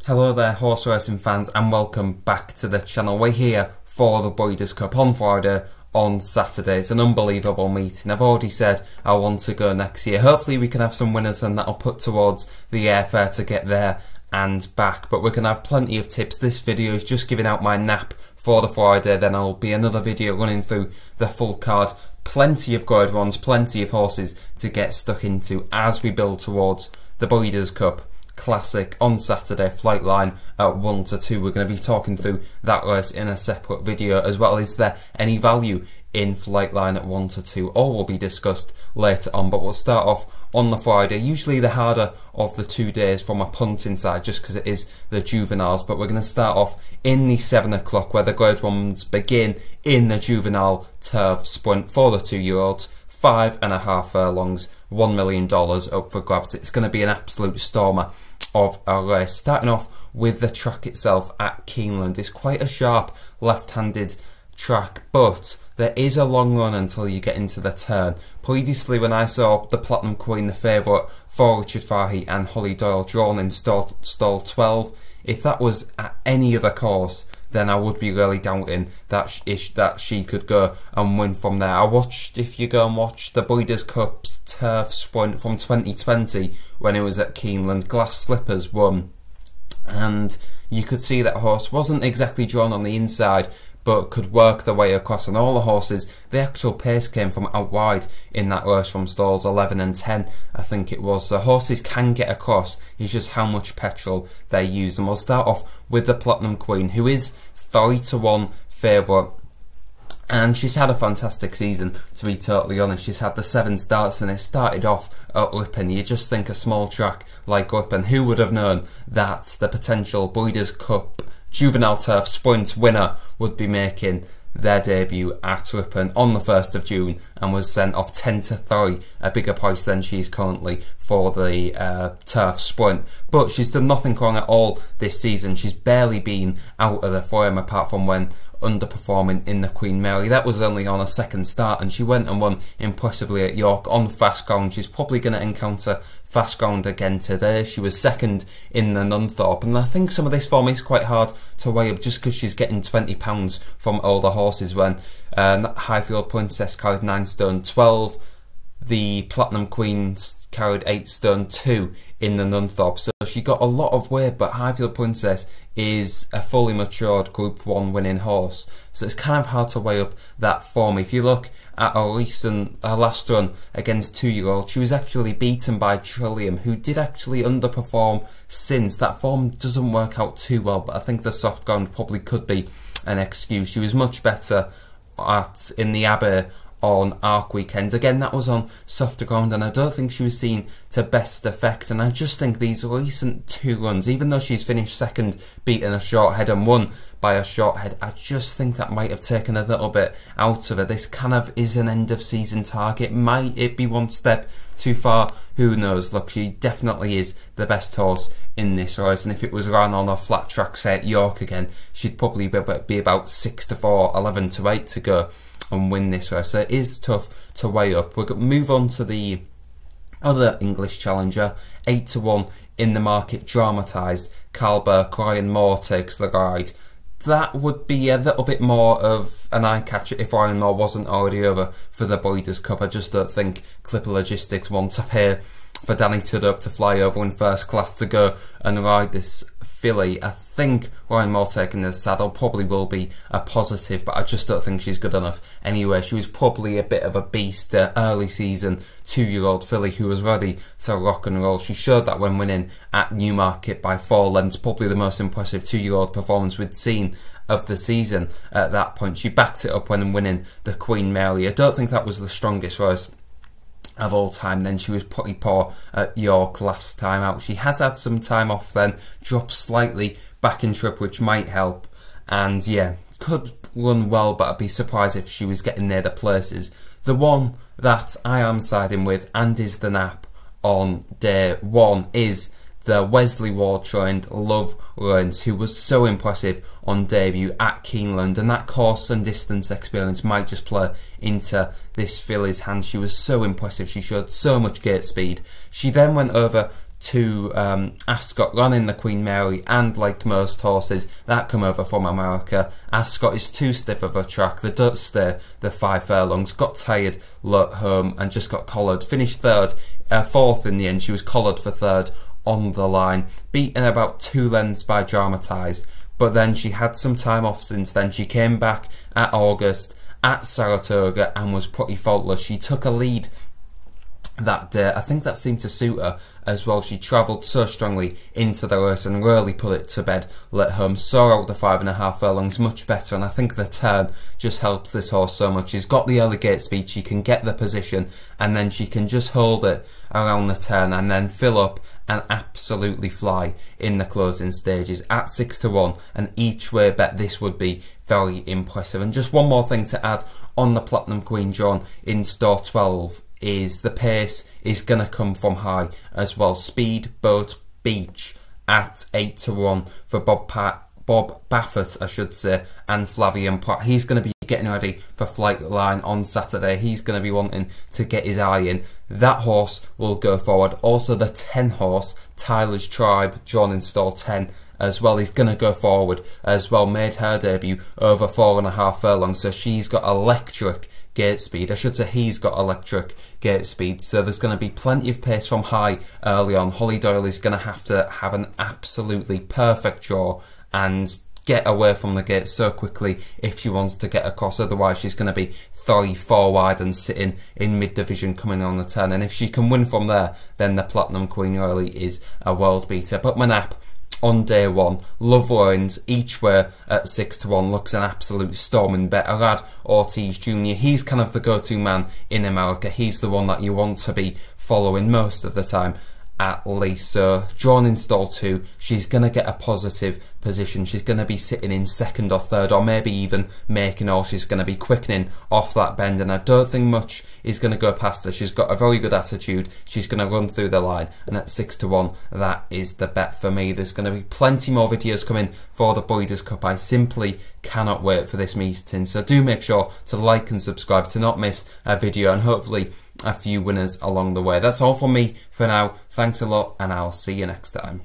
Hello there horse racing fans and welcome back to the channel. We're here for the Breeders' Cup on Friday, on Saturday. It's an unbelievable meeting. I've already said I want to go next year. Hopefully we can have some winners and that'll put towards the airfare to get there and back. But we're going to have plenty of tips. This video is just giving out my nap for the Friday. Then there'll be another video running through the full card. Plenty of grade ones, plenty of horses to get stuck into as we build towards the Breeders' Cup Classic on Saturday, Flightline at 1 to 2. We're going to be talking through that race in a separate video as well. Is there any value in Flightline at 1 to 2? All will be discussed later on, but we'll start off on the Friday, usually the harder of the 2 days from a punting side just because it is the juveniles, but we're going to start off in the 7 o'clock where the grade ones begin in the juvenile turf sprint for the 2-year-olds. 5.5 furlongs, $1 million up for grabs. It's going to be an absolute stormer of a race. Starting off with the track itself at Keeneland. It's quite a sharp left-handed track, but there is a long run until you get into the turn. Previously, when I saw the Platinum Queen, the favourite for Richard Fahey and Holly Doyle, drawn in stall 12, if that was at any other course, then I would be really doubting that she could go and win from there. I watched, if you go and watch the Breeders' Cup's turf sprint from 2020 when it was at Keeneland, Glass Slippers won, and you could see that horse wasn't exactly drawn on the inside but could work their way across, and all the horses, the actual pace came from out wide in that race from stalls 11 and 10 I think it was. So horses can get across, it's just how much petrol they use. And we'll start off with the Platinum Queen, who is 3 to 1 favourite, and she's had a fantastic season, to be totally honest. She's had the 7 starts and it started off at Ripon. You just think a small track like Ripon, who would have known that the potential Breeders' Cup Juvenile Turf Sprint winner would be making their debut at Ripon on the 1st of June and was sent off 10 to 3, a bigger price than she is currently for the Turf Sprint. But she's done nothing wrong at all this season. She's barely been out of the frame apart from when underperforming in the Queen Mary. That was only on a 2nd start, and she went and won impressively at York on fast ground. She's probably going to encounter fast ground again today. She was 2nd in the Nunthorpe, and I think some of this form is quite hard to weigh up just because she's getting £20 from older horses when Highfield Princess carried 9 stone 12. The Platinum Queen carried 8 stone 2 in the Nunthorpe, so she got a lot of weight, but Highfield Princess is a fully matured Group 1 winning horse, so it's kind of hard to weigh up that form. If you look at her last run against 2-year-old, she was actually beaten by Trillium, who did actually underperform since. That form doesn't work out too well, but I think the soft ground probably could be an excuse. She was much better in the Abbey on Arc Weekend. Again, that was on softer ground, and I don't think she was seen to best effect. And I just think these recent 2 runs, even though she's finished 2nd, beaten a short head and won by a short head, I just think that might have taken a little bit out of her. This kind of is an end of season target. Might it be one step too far? Who knows? Look, she definitely is the best horse in this race, and if it was run on a flat track, say at York again, she'd probably be about 6 to 4, 11 to 8 to go and win this race. So it is tough to weigh up. We're going to move on to the other English challenger, 8 to 1 in the market, dramatised. Carl Burke, Ryan Moore takes the ride. That would be a little bit more of an eye-catcher if Ryan Moore wasn't already over for the Breeders' Cup. I just don't think Clipper Logistics want to pay for Danny Tudhope to fly over in first class to go and ride this filly. I think Ryan Moore taking the saddle probably will be a positive, but I just don't think she's good enough anyway. She was probably a bit of a beast, early season 2-year-old filly who was ready to rock and roll. She showed that when winning at Newmarket by 4 lengths, probably the most impressive 2-year-old performance we'd seen of the season at that point. She backed it up when winning the Queen Mary. I don't think that was the strongest race of all time. Then she was pretty poor at York last time out. She has had some time off then, dropped slightly back in trip, which might help, and yeah, could run well, but I'd be surprised if she was getting near the places. The one that I am siding with and is the nap on day 1 is the Wesley Ward trained Love Lawrence, who was so impressive on debut at Keeneland, and that course and distance experience might just play into this filly's hands. She was so impressive, she showed so much gate speed. She then went over to Ascot, running the Queen Mary, and like most horses that come over from America, Ascot is too stiff of a track. They don't stay the 5 furlongs, got tired, looked home and just got collared. Finished fourth in the end. She was collared for third on the line, beaten about 2 lengths by Dramatise, but then she had some time off since then. She came back at August at Saratoga and was pretty faultless. She took a lead that day. I think that seemed to suit her as well. She travelled so strongly into the race and really put it to bed, let home, saw out the 5.5 furlongs much better, and I think the turn just helps this horse so much. She's got the early gate speed, she can get the position, and then she can just hold it around the turn and then fill up and absolutely fly in the closing stages. At 6-1, an each way bet, this would be very impressive. And just one more thing to add on the Platinum Queen, John, in store 12 is the pace is going to come from high as well. Speed, Boat, Beach at 8-1 for Bob Baffert, I should say, and Flavien Prat. He's going to be getting ready for Flightline on Saturday. He's going to be wanting to get his eye in. That horse will go forward. Also the 10 horse, Tyler's Tribe, John, in stall 10 as well. He's going to go forward as well. Made her debut over 4.5 furlongs, so she's got electric gate speed. I should say he's got electric gate speed, so there's going to be plenty of pace from high early on. Holly Doyle is going to have an absolutely perfect draw and get away from the gate so quickly if she wants to get across. Otherwise she's going to be 3-4 wide and sitting in mid-division coming on the turn, and if she can win from there, then the Platinum Queen really is a world beater. But Manap on day 1, Love Lines each way at 6-1 looks an absolute storming bet. Arad Ortiz Jr., he's kind of the go-to man in America. He's the one that you want to be following most of the time, at least. So drawn in stall 2, she's going to get a positive position. She's going to be sitting in 2nd or 3rd, or maybe even making all. She's going to be quickening off that bend, and I don't think much is going to go past her. She's got a very good attitude. She's going to run through the line, and at 6-1, that is the bet for me. There's going to be plenty more videos coming for the Breeders' Cup. I simply cannot wait for this meeting, so do make sure to like and subscribe to not miss a video, and hopefully a few winners along the way. That's all from me for now. Thanks a lot, and I'll see you next time.